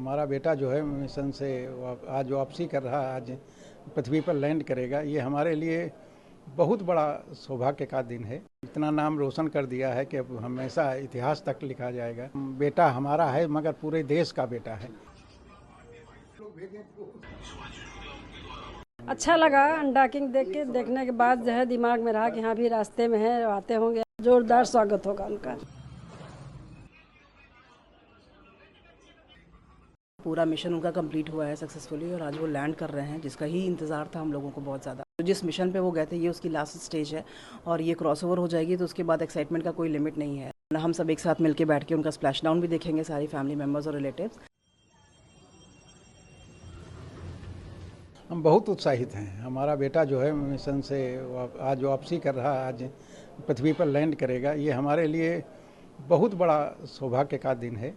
हमारा बेटा जो है मिशन से आज वापसी कर रहा है, आज पृथ्वी पर लैंड करेगा। ये हमारे लिए बहुत बड़ा सौभाग्य का दिन है। इतना नाम रोशन कर दिया है कि अब हमेशा इतिहास तक लिखा जाएगा। बेटा हमारा है मगर पूरे देश का बेटा है। अच्छा लगा अनडॉकिंग देखने के बाद जो है दिमाग में रहा कि हाँ भी रास्ते में है, आते होंगे, जोरदार स्वागत होगा उनका। पूरा मिशन उनका कंप्लीट हुआ है सक्सेसफुली और आज वो लैंड कर रहे हैं, जिसका ही इंतज़ार था हम लोगों को बहुत ज़्यादा। तो जिस मिशन पे वो गए थे ये उसकी लास्ट स्टेज है और ये क्रॉसओवर हो जाएगी तो उसके बाद एक्साइटमेंट का कोई लिमिट नहीं है। हम सब एक साथ मिलके बैठ के उनका स्प्लैश डाउन भी देखेंगे, सारी फैमिली मेम्बर्स और रिलेटिव्स। हम बहुत उत्साहित हैं। हमारा बेटा जो है मिशन से आज वापसी कर रहा है, आज पृथ्वी पर लैंड करेगा। ये हमारे लिए बहुत बड़ा सौभाग्य का दिन है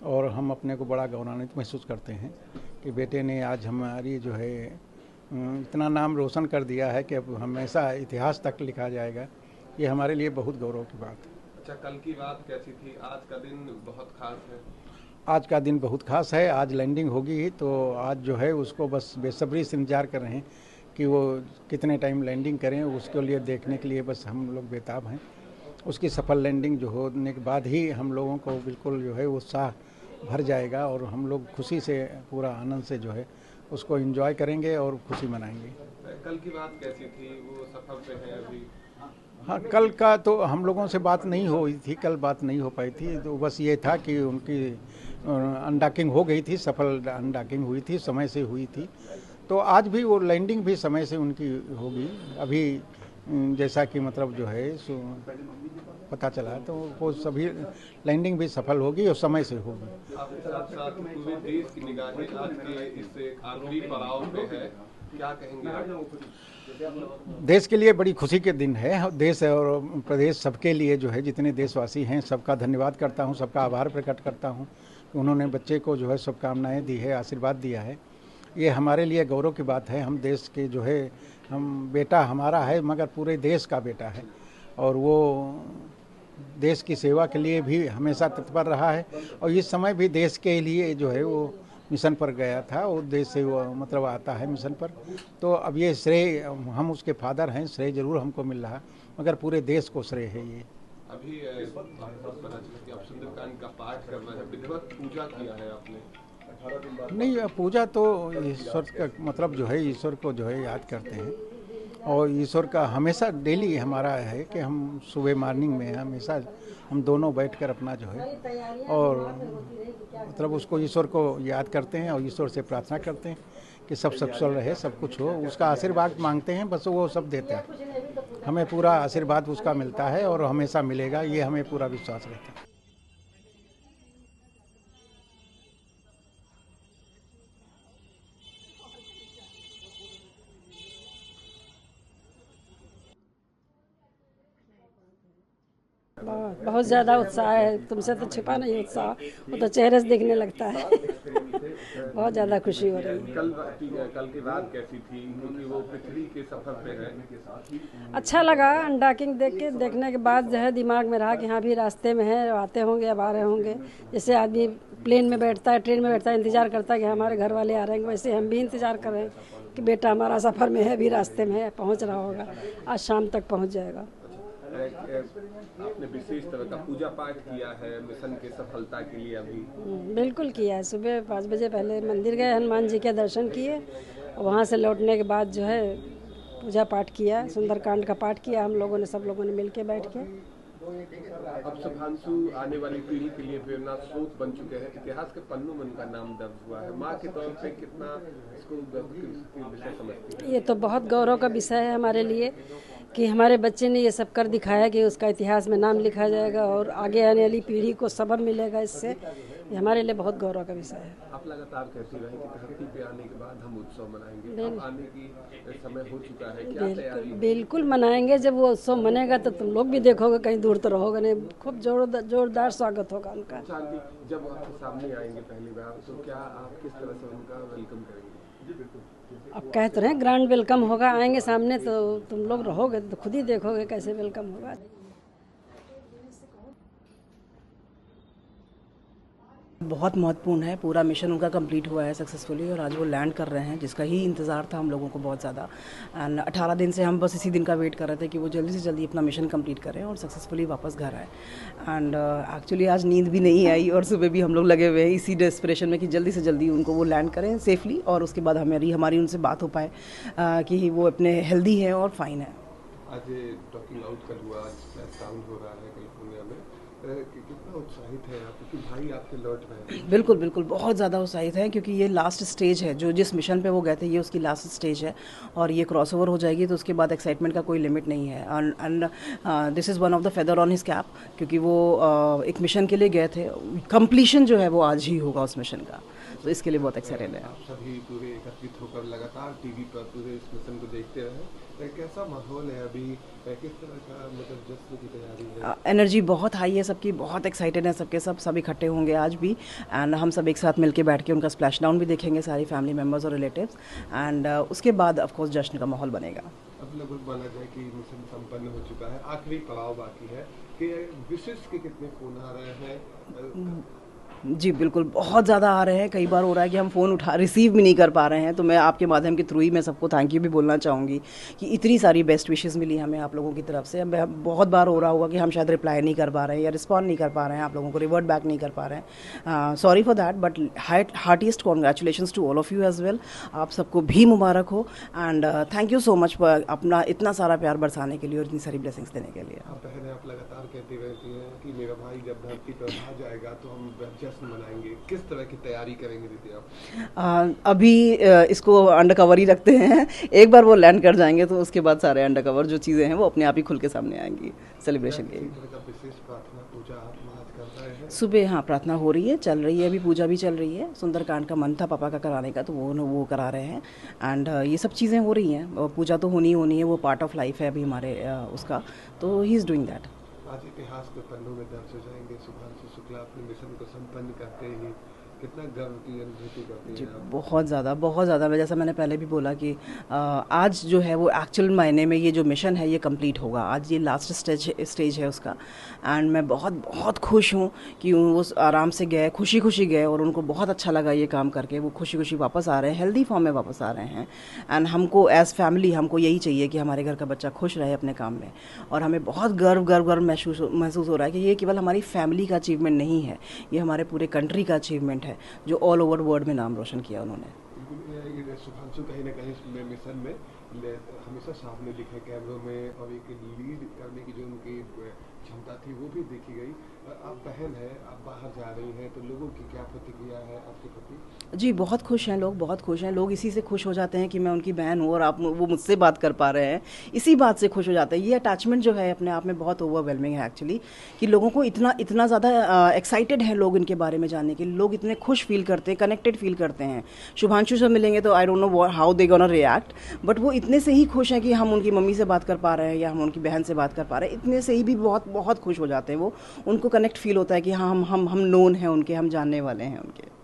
और हम अपने को बड़ा गौरवान्वित महसूस करते हैं कि बेटे ने आज हमारी जो है इतना नाम रोशन कर दिया है कि अब हमेशा इतिहास तक लिखा जाएगा। ये हमारे लिए बहुत गौरव की बात है। अच्छा, कल की बात कैसी थी? आज का दिन बहुत खास है। आज का दिन बहुत खास है। आज लैंडिंग होगी तो आज जो है उसको बस बेसब्री से इंतजार कर रहे हैं कि वो कितने टाइम लैंडिंग करें। उसके लिए देखने के लिए बस हम लोग बेताब हैं। उसकी सफल लैंडिंग जो होने के बाद ही हम लोगों को बिल्कुल जो है उत्साह भर जाएगा और हम लोग खुशी से पूरा आनंद से जो है उसको एंजॉय करेंगे और खुशी मनाएंगे। कल की बात कैसी थी? वो सफर पे है अभी? हाँ, कल का तो हम लोगों से बात नहीं हुई थी, कल बात नहीं हो पाई थी। तो बस ये था कि उनकी अनडॉकिंग हो गई थी, सफल अनडॉकिंग हुई थी, समय से हुई थी। तो आज भी वो लैंडिंग भी समय से उनकी होगी। अभी जैसा कि मतलब जो है पता चला तो वो सभी लैंडिंग भी सफल होगी और समय से होगी। आपके साथ साथ पूरे देश की निगाहें आज के इस आखिरी पड़ाव पे है, क्या कहेंगे आप? देश के लिए बड़ी खुशी के दिन है। देश और प्रदेश सबके लिए जो है जितने देशवासी हैं सबका धन्यवाद करता हूं, सबका आभार प्रकट करता हूं कि उन्होंने बच्चे को जो है शुभकामनाएं दी है, आशीर्वाद दिया है। ये हमारे लिए गौरव की बात है। हम देश के जो है बेटा हमारा है मगर पूरे देश का बेटा है और वो देश की सेवा के लिए भी हमेशा तत्पर रहा है और इस समय भी देश के लिए जो है वो मिशन पर गया था। वो देश से वो मतलब आता है मिशन पर। तो अब ये श्रेय हम उसके फादर हैं, श्रेय जरूर हमको मिल रहा मगर पूरे देश को श्रेय है ये। अभी आप सुंदरकांड का पाठ कर रहे हैं, विधिवत पूजा किया है आपने? नहीं, पूजा तो ईश्वर का मतलब जो है ईश्वर को जो है याद करते हैं और ईश्वर का हमेशा डेली हमारा है कि हम सुबह मॉर्निंग में हमेशा हम दोनों बैठकर अपना जो है और मतलब उसको ईश्वर को याद करते हैं और ईश्वर से प्रार्थना करते हैं कि सब सकुशल रहे, सब कुछ हो। उसका आशीर्वाद मांगते हैं, बस वो सब देता है। हमें पूरा आशीर्वाद उसका मिलता है और हमेशा मिलेगा, ये हमें पूरा विश्वास रहता है। बहुत ज़्यादा उत्साह है, तुमसे तो छिपा नहीं उत्साह, वो तो चेहरे से दिखने लगता है। बहुत ज़्यादा खुशी हो रही है। कल की बात कैसी थी? क्योंकि वो पृथ्वी के सफर पे है। अच्छा लगा अनडॉकिंग देखने के बाद जो है दिमाग में रहा कि हाँ भी रास्ते में है, आते होंगे, अब आ रहे होंगे। जैसे आदमी प्लेन में बैठता है, ट्रेन में बैठता है, इंतज़ार करता है कि हमारे घर वाले आ रहे हैं, वैसे हम भी इंतज़ार कर रहे हैं कि बेटा हमारा सफ़र में है, भी रास्ते में है, पहुँच रहा होगा, आज शाम तक पहुँच जाएगा। आपने विशेष तरह का पूजा पाठ किया है मिशन की सफलता के लिए? अभी बिल्कुल किया है। सुबह 5 बजे पहले मंदिर गए, हनुमान जी के दर्शन किए और वहाँ से लौटने के बाद जो है पूजा पाठ किया, सुंदरकांड का पाठ किया हम लोगों ने, सब लोगों ने मिलके बैठ के। अब शुभांशु आने वाली पीढ़ी के लिए प्रेरणा स्रोत बन चुके हैं, इतिहास के पन्नों में उनका नाम दर्ज हुआ है। माँ के तौर पे कितना इसको विषय समझती है? ये तो बहुत गौरव का विषय है हमारे लिए कि हमारे बच्चे ने ये सब कर दिखाया कि उसका इतिहास में नाम लिखा जाएगा और आगे आने वाली पीढ़ी को सबक मिलेगा इससे। ये हमारे लिए बहुत गौरव का विषय है। आप लगातार कहती रहे कि धरती पे आने के बाद हम उत्सव मनाएंगे, अब आने की समय हो चुका है, क्या तैयारी? बिल्कुल मनाएंगे। जब वो उत्सव मनेगा तो तुम लोग भी देखोगे, कहीं दूर तो रहोगे नहीं। खूब जोरदार स्वागत होगा उनका। जब आपके सामने आएंगे पहली बार तो क्या आप किस तरह से उनका वेलकम करेंगे? जी बिल्कुल। अब कह तो रहे ग्रैंड वेलकम होगा, आएंगे सामने तो तुम लोग रहोगे तो खुद ही देखोगे कैसे वेलकम होगा। बहुत महत्वपूर्ण है, पूरा मिशन उनका कंप्लीट हुआ है सक्सेसफुली और आज वो लैंड कर रहे हैं, जिसका ही इंतज़ार था हम लोगों को बहुत ज़्यादा। एंड 18 दिन से हम बस इसी दिन का वेट कर रहे थे कि वो जल्दी से जल्दी अपना मिशन कंप्लीट करें और सक्सेसफुली वापस घर आए। एंड एक्चुअली आज नींद भी नहीं आई और सुबह भी हम लोग लगे हुए हैं इसी डेस्परेशन में कि जल्दी से जल्दी उनको वो लैंड करें सेफली और उसके बाद हमारी उनसे बात हो पाए कि वो अपने हेल्दी है और फाइन है। आज टॉकिंग आउट कल हुआ, आज साउंड हो रहा है कैलिफोर्निया में, कितना उत्साहित है आप, क्योंकि भाई आपके लौट रहे हैं? बिल्कुल बिल्कुल, बहुत ज़्यादा उत्साहित है क्योंकि ये लास्ट स्टेज है, जो जिस मिशन पे वो गए थे ये उसकी लास्ट स्टेज है और ये क्रॉस ओवर हो जाएगी तो उसके बाद एक्साइटमेंट का कोई लिमिट नहीं है। And this is one of the feather on his cap, क्योंकि वो एक मिशन के लिए गए थे, कंप्लीशन जो है वो आज ही होगा उस मिशन का, तो इसके लिए बहुत एक्साइटेड है। आप सभी पूरे एकत्रित होकर लगातार टीवी पर पूरे इस मिशन को देखते रहे, कैसा माहौल है अभी, किस तरह का मतलब जश्न की तैयारी है? एनर्जी बहुत हाई है सबकी, बहुत एक्साइटेड है सबके सब इकट्ठे होंगे आज भी। एंड हम सब एक साथ मिलके बैठ के उनका स्प्लैश डाउन भी देखेंगे, सारी फैमिली मेम्बर्स और रिलेटिव्स। एंड उसके बाद ऑफ कोर्स जश्न का माहौल बनेगा। अब लगभग माना जाए कि मिशन संपन्न हो चुका है, आखिरी पड़ाव बाकी है कि विशेष के कितने फोन आ रहे हैं? जी बिल्कुल, बहुत ज़्यादा आ रहे हैं। कई बार हो रहा है कि हम फ़ोन रिसीव भी नहीं कर पा रहे हैं, तो मैं आपके माध्यम के थ्रू ही मैं सबको थैंक यू भी बोलना चाहूँगी कि इतनी सारी बेस्ट विशेज़ मिली हमें आप लोगों की तरफ से। बहुत बार हो रहा होगा कि हम शायद रिप्लाई नहीं कर पा रहे हैं या रिस्पॉन्ड नहीं कर पा रहे हैं, आप लोगों को रिवर्ट बैक नहीं कर पा रहे हैं। Sorry for that, but heartiest congratulations to all of you as well. आप सबको भी मुबारक हो and thank you so much अपना इतना सारा प्यार बरसाने के लिए और इतनी सारी ब्लेसिंग्स देने के लिए। आप लगातार कहती रहती हैं कि मेरा भाई जब धरती पर आ जाएगा तो हम जश्न मनाएंगे, किस तरह की तैयारी करेंगे दीदी आप? अभी इसको अंडर कवर ही रखते हैं, एक बार वो लैंड कर जाएंगे तो उसके बाद सारे अंडर कवर जो चीज़ें हैं वो अपने आप ही खुल के सामने आएंगी सेलिब्रेशन के। विशेष प्रार्थना पूजा आप आज कर रहे हैं? सुबह हाँ प्रार्थना हो रही है, चल रही है, अभी पूजा भी चल रही है। सुंदरकांड का मन था पापा का कराने का, तो वो करा रहे हैं। एंड ये सब चीज़ें हो रही हैं, पूजा तो होनी है, वो पार्ट ऑफ लाइफ है अभी हमारे उसका, तो ही इज़ डूइंग दैट। आज इतिहास के पन्नों में दर्ज हो जाएंगे। शुभांशु शुक्ला अपने मिशन को संपन्न करते ही कितना गर्व की अनुभूति करती जी हैं आप? बहुत ज़्यादा। जैसा मैंने पहले भी बोला कि आज जो है वो एक्चुअल मायने में ये जो मिशन है ये कंप्लीट होगा, आज ये लास्ट स्टेज है उसका। एंड मैं बहुत खुश हूँ कि वो आराम से गए, खुशी गए और उनको बहुत अच्छा लगा ये काम करके। वो खुशी वापस आ रहे हैं, हेल्दी फॉर्म में वापस आ रहे हैं। एंड हमको एज़ फैमिली हमको यही चाहिए कि हमारे घर का बच्चा खुश रहे अपने काम में, और हमें बहुत गर्व महसूस हो रहा है कि ये केवल हमारी फैमिली का अचीवमेंट नहीं है, ये हमारे पूरे कंट्री का अचीवमेंट है जो ऑल ओवर वर्ल्ड में नाम रोशन किया उन्होंने। शुभांशु कहीं ना कहीं मिशन में हमेशा सामने दिखे कैमरों में, और एक लीड करने की जो उनकी क्षमता थी वो भी देखी गई। आप बहन है, आप बाहर जा रही हैं, तो लोगों की क्या प्रतिक्रिया है आपके प्रति? जी बहुत खुश हैं लोग, बहुत खुश हैं लोग। इसी से खुश हो जाते हैं कि मैं उनकी बहन हूँ और वो मुझसे बात कर पा रहे हैं, इसी बात से खुश हो जाते हैं। ये अटैचमेंट जो है अपने आप में बहुत ओवरवेलमिंग है एक्चुअली, कि लोगों को इतना ज़्यादा एक्साइटेड है लोग इनके बारे में जानने के लिए। लोग इतने खुश फील करते हैं, कनेक्टेड फील करते हैं। शुभांशु से मिलेंगे तो I don't know how they gonna react, but वो इतने से ही खुश हैं कि हम उनकी मम्मी से बात कर पा रहे हैं या हम उनकी बहन से बात कर पा रहे हैं। इतने से ही भी बहुत खुश हो जाते हैं वो। उनको कनेक्ट फील होता है कि हाँ हम नोन हैं उनके, हम जानने वाले हैं उनके।